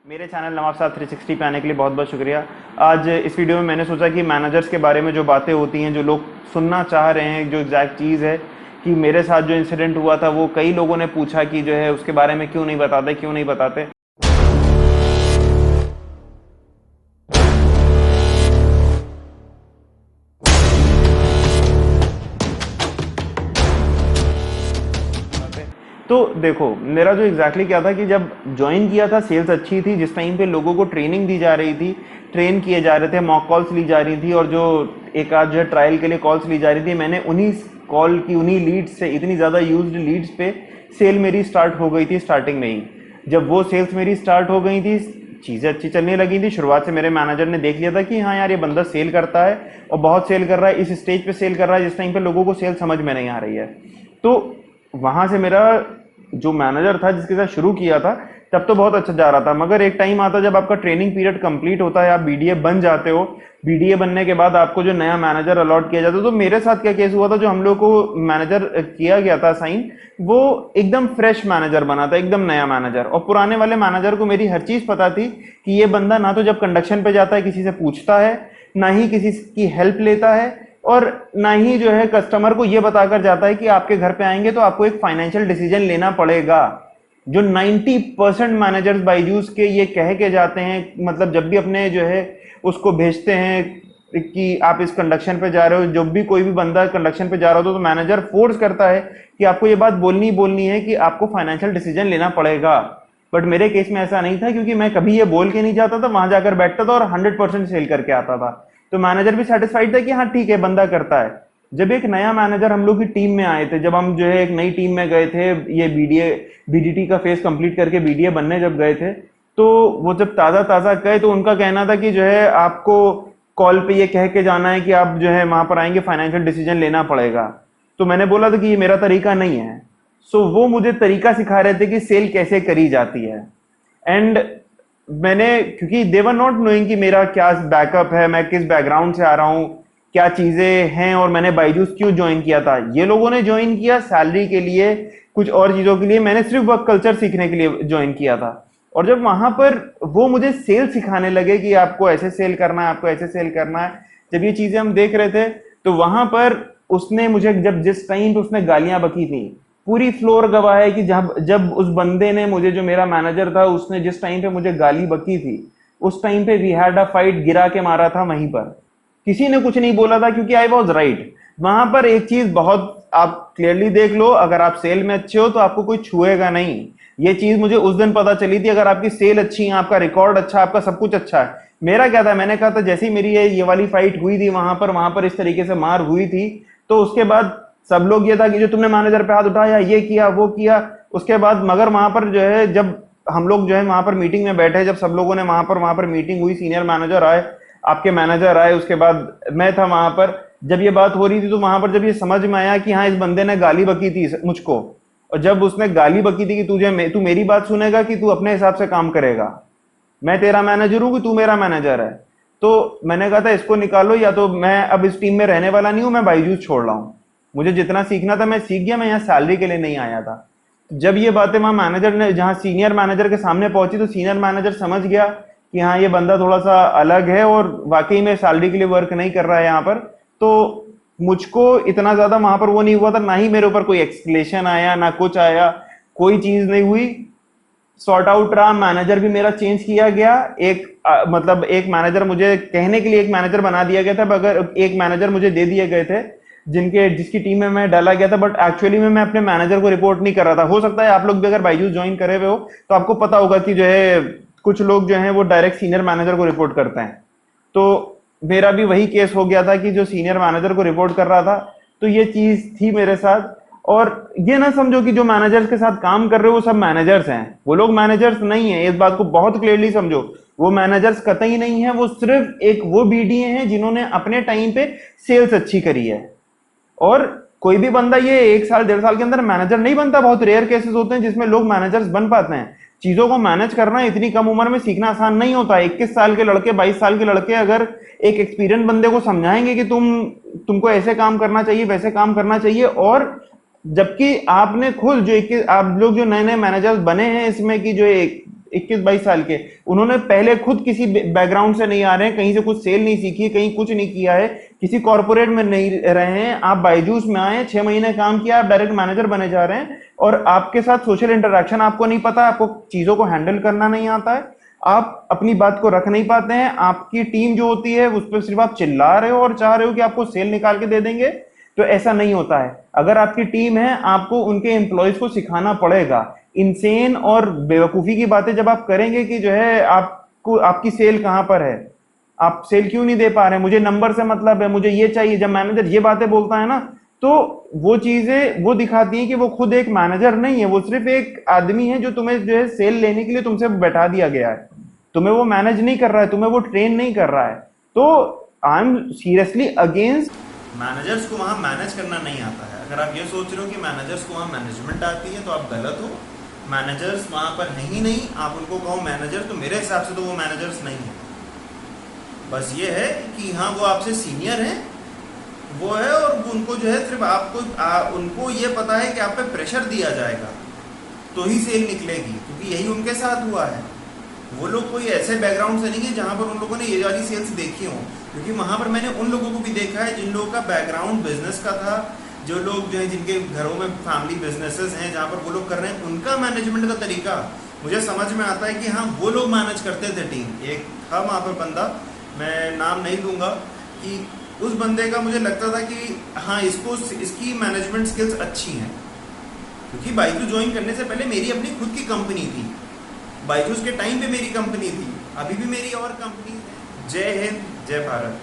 मेरे चैनल नवाब साहब 360 पे आने के लिए बहुत बहुत शुक्रिया। आज इस वीडियो में मैंने सोचा कि मैनेजर्स के बारे में जो बातें होती हैं, जो लोग सुनना चाह रहे हैं, जो एग्जैक्ट चीज़ है कि मेरे साथ जो इंसिडेंट हुआ था वो कई लोगों ने पूछा कि जो है उसके बारे में क्यों नहीं बताते, क्यों नहीं बताते। तो देखो, मेरा जो एग्जैक्टली क्या था कि जब ज्वाइन किया था सेल्स अच्छी थी, जिस टाइम पे लोगों को ट्रेनिंग दी जा रही थी, ट्रेन किए जा रहे थे, मॉक कॉल्स ली जा रही थी और जो एक आध जो है ट्रायल के लिए कॉल्स ली जा रही थी, मैंने उन्हीं कॉल की उन्हीं लीड्स से, इतनी ज़्यादा यूज्ड लीड्स पे सेल मेरी स्टार्ट हो गई थी स्टार्टिंग में ही। जब वो सेल्स मेरी स्टार्ट हो गई थी, चीज़ें अच्छी चलने लगी थी। शुरुआत से मेरे मैनेजर ने देख लिया था कि हाँ यार, ये बंदा सेल करता है और बहुत सेल कर रहा है, इस स्टेज पे सेल कर रहा है जिस टाइम पे लोगों को सेल समझ में नहीं आ रही है। तो वहां से मेरा जो मैनेजर था जिसके साथ शुरू किया था, तब तो बहुत अच्छा जा रहा था। मगर एक टाइम आता जब आपका ट्रेनिंग पीरियड कंप्लीट होता है, आप बीडीए बन जाते हो, बीडीए बनने के बाद आपको जो नया मैनेजर अलॉट किया जाता है। तो मेरे साथ क्या केस हुआ था, जो हम लोग को मैनेजर किया गया था साइन, वो एकदम फ्रेश मैनेजर बना था, एकदम नया मैनेजर। और पुराने वाले मैनेजर को मेरी हर चीज पता थी कि ये बंदा ना तो जब कंडक्शन पे जाता है किसी से पूछता है, ना ही किसी की हेल्प लेता है, और ना ही जो है कस्टमर को ये बताकर जाता है कि आपके घर पे आएंगे तो आपको एक फाइनेंशियल डिसीजन लेना पड़ेगा। जो 90% मैनेजर्स बायजूस के ये कह के जाते हैं, मतलब जब भी अपने जो है उसको भेजते हैं कि आप इस कंडक्शन पे जा रहे हो, जब भी कोई भी बंदा कंडक्शन पे जा रहा हो तो मैनेजर फोर्स करता है कि आपको ये बात बोलनी बोलनी है कि आपको फाइनेंशियल डिसीजन लेना पड़ेगा। बट मेरे केस में ऐसा नहीं था, क्योंकि मैं कभी ये बोल के नहीं जाता था, वहां जाकर बैठता था और 100% सेल करके आता था। तो मैनेजर भी सेटिस्फाइड था कि हाँ ठीक है, बंदा करता है। जब एक नया मैनेजर हम लोग की टीम में आए थे, जब हम जो है एक नई टीम में गए थे, ये बीडीए बीडीटी का फेस कंप्लीट करके बीडीए बनने जब गए थे, तो वो जब ताज़ा ताज़ा गए तो उनका कहना था कि जो है आपको कॉल पे ये कह के जाना है कि आप जो है वहां पर आएंगे, फाइनेंशियल डिसीजन लेना पड़ेगा। तो मैंने बोला था कि ये मेरा तरीका नहीं है। सो वो मुझे तरीका सिखा रहे थे कि सेल कैसे करी जाती है। एंड मैंने, क्योंकि दे वर नॉट नोइंग कि मेरा क्या बैकअप है, मैं किस बैकग्राउंड से आ रहा हूँ, क्या चीजें हैं, और मैंने बायजूस क्यों ज्वाइन किया था। ये लोगों ने ज्वाइन किया सैलरी के लिए, कुछ और चीजों के लिए, मैंने सिर्फ वर्क कल्चर सीखने के लिए ज्वाइन किया था। और जब वहां पर वो मुझे सेल सिखाने लगे कि आपको ऐसे सेल करना है, आपको ऐसे सेल करना है, जब ये चीजें हम देख रहे थे, तो वहां पर उसने मुझे, जब जिस टाइम पे उसने गालियां बकी थी, पूरी फ्लोर गवाह है कि जब जब उस बंदे ने मुझे, जो मेरा मैनेजर था, उसने जिस टाइम पे मुझे गाली बकी थी, उस टाइम पे वी हैड अ फाइट, गिरा के मारा था वहीं पर। किसी ने कुछ नहीं बोला था, क्योंकि आई वॉज राइट। वहां पर एक चीज बहुत आप क्लियरली देख लो, अगर आप सेल में अच्छे हो तो आपको कोई छुएगा नहीं। ये चीज मुझे उस दिन पता चली थी। अगर आपकी सेल अच्छी है, आपका रिकॉर्ड अच्छा, आपका सब कुछ अच्छा है। मेरा क्या था, मैंने कहा था जैसे ही मेरी ये वाली फाइट हुई थी, वहां पर इस तरीके से मार हुई थी, तो उसके बाद सब लोग ये था कि जो तुमने मैनेजर पे हाथ उठाया, ये किया वो किया, उसके बाद। मगर वहां पर जो है, जब हम लोग जो है वहां पर मीटिंग में बैठे, जब सब लोगों ने वहां पर मीटिंग हुई, सीनियर मैनेजर आए, आपके मैनेजर आए, उसके बाद मैं था वहां पर। जब ये बात हो रही थी, तो वहां पर जब ये समझ में आया कि हाँ, इस बंदे ने गाली बकी थी मुझको, और जब उसने गाली बकी थी कि तू मेरी बात सुनेगा कि तू अपने हिसाब से काम करेगा, मैं तेरा मैनेजर हूं कि तू मेरा मैनेजर है, तो मैंने कहा था इसको निकालो, या तो मैं अब इस टीम में रहने वाला नहीं हूं, मैं बायजूस छोड़ रहा हूं। मुझे जितना सीखना था मैं सीख गया, मैं यहाँ सैलरी के लिए नहीं आया था। जब ये बातें वहां मैनेजर ने, जहां सीनियर मैनेजर के सामने पहुंची, तो सीनियर मैनेजर समझ गया कि हाँ, ये बंदा थोड़ा सा अलग है और वाकई में सैलरी के लिए वर्क नहीं कर रहा है यहाँ पर। तो मुझको इतना ज्यादा वहां पर वो नहीं हुआ था, ना ही मेरे ऊपर कोई एक्सक्लेशन आया, ना कुछ आया, कोई चीज नहीं हुई। सॉर्ट आउट रहा। मैनेजर भी मेरा चेंज किया गया। एक मतलब एक मैनेजर, मुझे कहने के लिए एक मैनेजर बना दिया गया था, मगर एक मैनेजर मुझे दे दिए गए थे जिसकी टीम में मैं डाला गया था। बट एक्चुअली में मैं अपने मैनेजर को रिपोर्ट नहीं कर रहा था। हो सकता है आप लोग भी अगर बायजूस ज्वाइन करे हुए हो तो आपको पता होगा कि जो है कुछ लोग जो है वो डायरेक्ट सीनियर मैनेजर को रिपोर्ट करते हैं। तो मेरा भी वही केस हो गया था कि जो सीनियर मैनेजर को रिपोर्ट कर रहा था। तो ये चीज थी मेरे साथ। और ये ना समझो कि जो मैनेजर्स के साथ काम कर रहे हो वो सब मैनेजर्स हैं, वो लोग मैनेजर्स नहीं है। इस बात को बहुत क्लियरली समझो, वो मैनेजर्स कतई नहीं है। वो सिर्फ एक वो बीडीए हैं जिन्होंने अपने टाइम पे सेल्स अच्छी करी है। और कोई भी बंदा ये 1 साल 1.5 साल के अंदर मैनेजर नहीं बनता। बहुत रेयर केसेस होते हैं जिसमें लोग मैनेजर्स बन पाते हैं। चीजों को मैनेज करना इतनी कम उम्र में सीखना आसान नहीं होता। 21 साल के लड़के, 22 साल के लड़के अगर एक एक्सपीरियंस बंदे को समझाएंगे कि तुमको ऐसे काम करना चाहिए, वैसे काम करना चाहिए, और जबकि आपने खुद जो आप लोग जो नए नए मैनेजर्स बने हैं इसमें, कि जो 21-22 साल के, उन्होंने पहले खुद किसी बैकग्राउंड से नहीं आ रहे हैं, कहीं से कुछ सेल नहीं सीखी है, कहीं कुछ नहीं किया है, किसी कॉर्पोरेट में नहीं रहे हैं, आप बायजूस में आए, 6 महीने काम किया, आप डायरेक्ट मैनेजर बने जा रहे हैं, और आपके साथ सोशल इंटरेक्शन आपको नहीं पता, आपको चीजों को हैंडल करना नहीं आता है, आप अपनी बात को रख नहीं पाते हैं, आपकी टीम जो होती है उस पर सिर्फ आप चिल्ला रहे हो और चाह रहे हो कि आपको सेल निकाल के दे देंगे। तो ऐसा नहीं होता है। अगर आपकी टीम है, आपको उनके एम्प्लॉयज को सिखाना पड़ेगा। इनसेन और बेवकूफी की बातें जब आप करेंगे कि जो है आपको आपकी सेल कहां पर है, आप सेल क्यों नहीं दे पा रहे हैं, मुझे नंबर से मतलब है, मुझे ये चाहिए, जब मैनेजर ये बातें बोलता है ना, तो वो चीजें वो दिखाती हैं कि वो खुद एक मैनेजर नहीं है, वो सिर्फ एक आदमी है जो तुम्हें जो है सेल लेने के लिए तुमसे बैठा दिया गया है, तुम्हें वो मैनेज नहीं कर रहा है, तुम्हें वो ट्रेन नहीं कर रहा है। तो I am seriously against. Managers को वहाँ मैनेज करना नहीं आता है। अगर आप ये सोच रहे हो कि मैनेजर्स को वहाँ मैनेजमेंट आती है तो आप गलत हो। मैनेजर्स वहाँ पर है ही नहीं। आप उनको कहो मैनेजर, तो मेरे हिसाब से तो वो मैनेजर्स नहीं है। बस ये है कि हाँ वो आपसे सीनियर हैं, वो है, और उनको जो है सिर्फ आपको उनको ये पता है कि आप पे प्रेशर दिया जाएगा तो ही सेल निकलेगी, क्योंकि यही उनके साथ हुआ है। वो लोग कोई ऐसे बैकग्राउंड से नहीं है जहाँ पर उन लोगों ने ये वाली सेल्स देखी हो, क्योंकि वहाँ पर मैंने उन लोगों को भी देखा है जिन लोगों का बैकग्राउंड बिजनेस का था, जो लोग जो है जिनके घरों में फैमिली बिजनेसेस हैं जहाँ पर वो लोग कर रहे हैं, उनका मैनेजमेंट का तरीका मुझे समझ में आता है कि हाँ वो लोग मैनेज करते थे टीम। एक था वहाँ पर बंदा, मैं नाम नहीं लूँगा, कि उस बंदे का मुझे लगता था कि हाँ इसकी मैनेजमेंट स्किल्स अच्छी हैं, क्योंकि बायजूस ज्वाइन करने से पहले मेरी अपनी खुद की कंपनी थी। बायजूस के टाइम पे मेरी कंपनी थी, अभी भी मेरी और कंपनी है। जय हिंद, जय भारत।